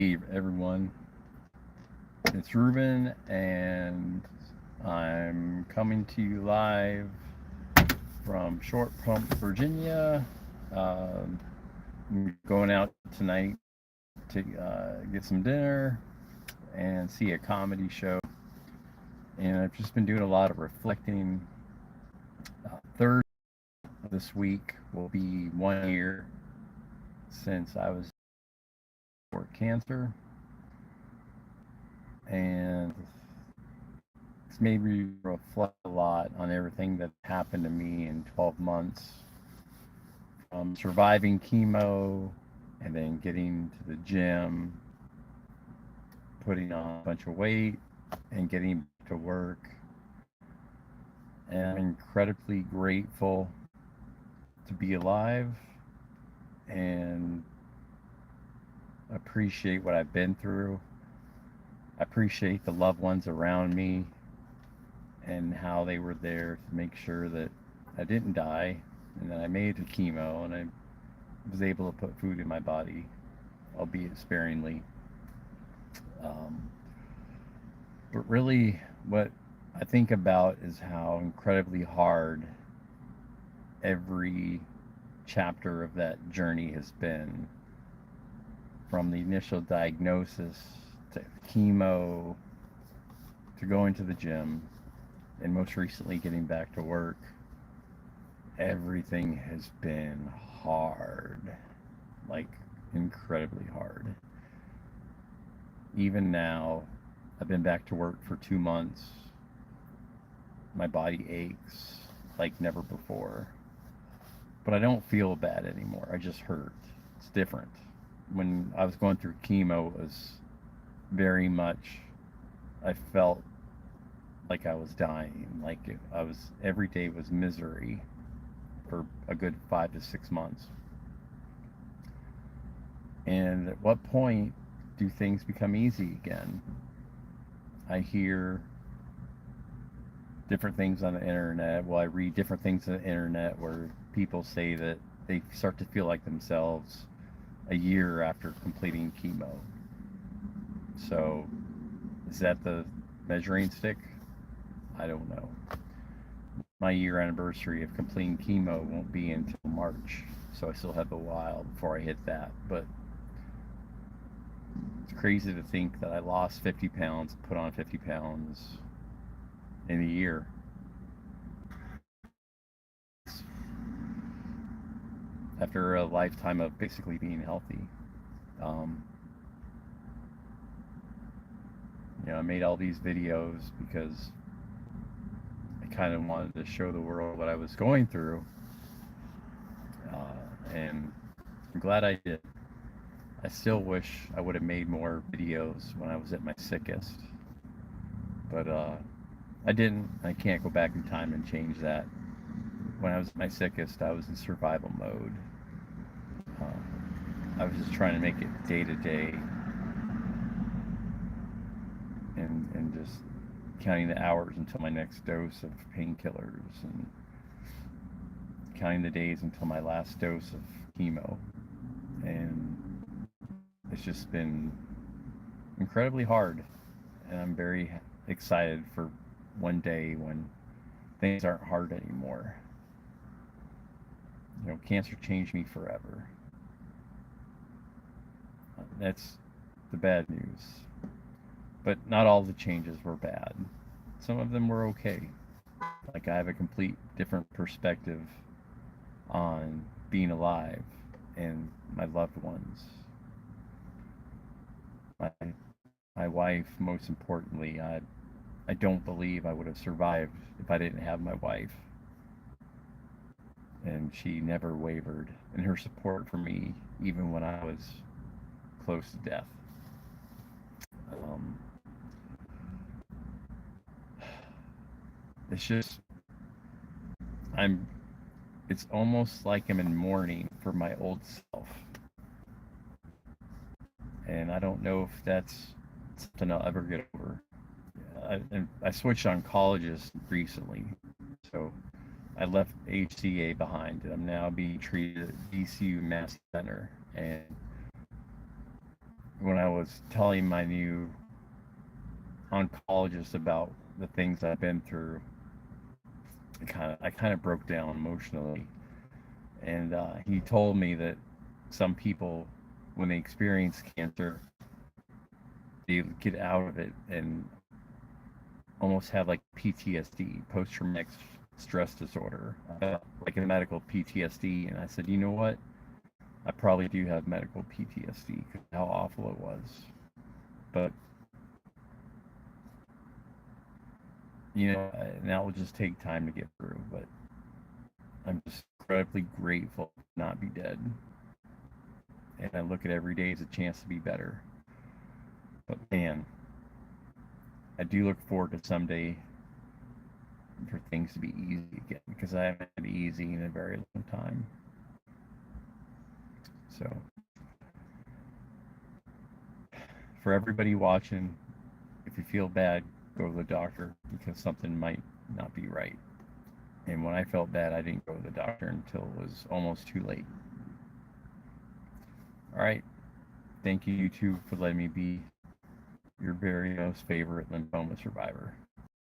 Hey everyone, it's Ruben, and I'm coming to you live from Short Pump, Virginia. I'm going out tonight to get some dinner and see a comedy show. And I've just been doing a lot of reflecting. Thursday this week will be 1 year since I was for cancer, and it's made me reflect a lot on everything that happened to me in 12 months, from surviving chemo and then getting to the gym, putting on a bunch of weight, and getting back to work. And I'm incredibly grateful to be alive and appreciate what I've been through. I appreciate the loved ones around me and how they were there to make sure that I didn't die and that I made it to chemo and I was able to put food in my body, albeit sparingly. Um, but really, what I think about is how incredibly hard every chapter of that journey has been, from the initial diagnosis to chemo to going to the gym and most recently getting back to work. Everything has been hard, like incredibly hard. Even now, I've been back to work for 2 months. My body aches like never before. But I don't feel bad anymore. I just hurt. It's different. When I was going through chemo, it was very much, I felt like I was dying. I was, every day was misery for a good 5 to 6 months. And at what point do things become easy again? I hear different things on the internet. Well, I read different things on the internet where people say that they start to feel like themselves a year after completing chemo. So, is that the measuring stick? I don't know. My year anniversary of completing chemo won't be until March, so I still have a while before I hit that. But it's crazy to think that I lost 50 pounds, put on 50 pounds in a year. After a lifetime of basically being healthy. Um, I made all these videos because I kind of wanted to show the world what I was going through, and I'm glad I did. I still wish I would have made more videos when I was at my sickest, but I didn't. I can't go back in time and change that. When I was at my sickest, I was in survival mode. I was just trying to make it day to day, and just counting the hours until my next dose of painkillers and counting the days until my last dose of chemo. And it's just been incredibly hard. And I'm very excited for one day when things aren't hard anymore. Cancer changed me forever. That's the bad news. But not all the changes were bad. Some of them were okay. Like, I have a complete different perspective on being alive and my loved ones. My my wife, most importantly, I don't believe I would have survived if I didn't have my wife. And she never wavered in her support for me, even when I was close to death. Um, it's just, I'm, it's almost like I'm in mourning for my old self. And I don't know if that's something I'll ever get over. I switched oncologists recently, so I left HCA behind, and I'm now being treated at VCU Mass Center. And when I was telling my new oncologist about the things I've been through, I kind of broke down emotionally, and he told me that some people, when they experience cancer, they get out of it and almost have like PTSD, post traumatic stress disorder, like a medical PTSD. And I said, you know what? I probably do have medical PTSD because how awful it was. But and that will just take time to get through. But I'm just incredibly grateful to not be dead, and I look at every day as a chance to be better. But man, I do look forward to someday for things to be easy again because I haven't had easy in a very long time. So, for everybody watching, if you feel bad, go to the doctor because something might not be right. And when I felt bad, I didn't go to the doctor until it was almost too late. All right. Thank you, YouTube, for letting me be your very most favorite lymphoma survivor.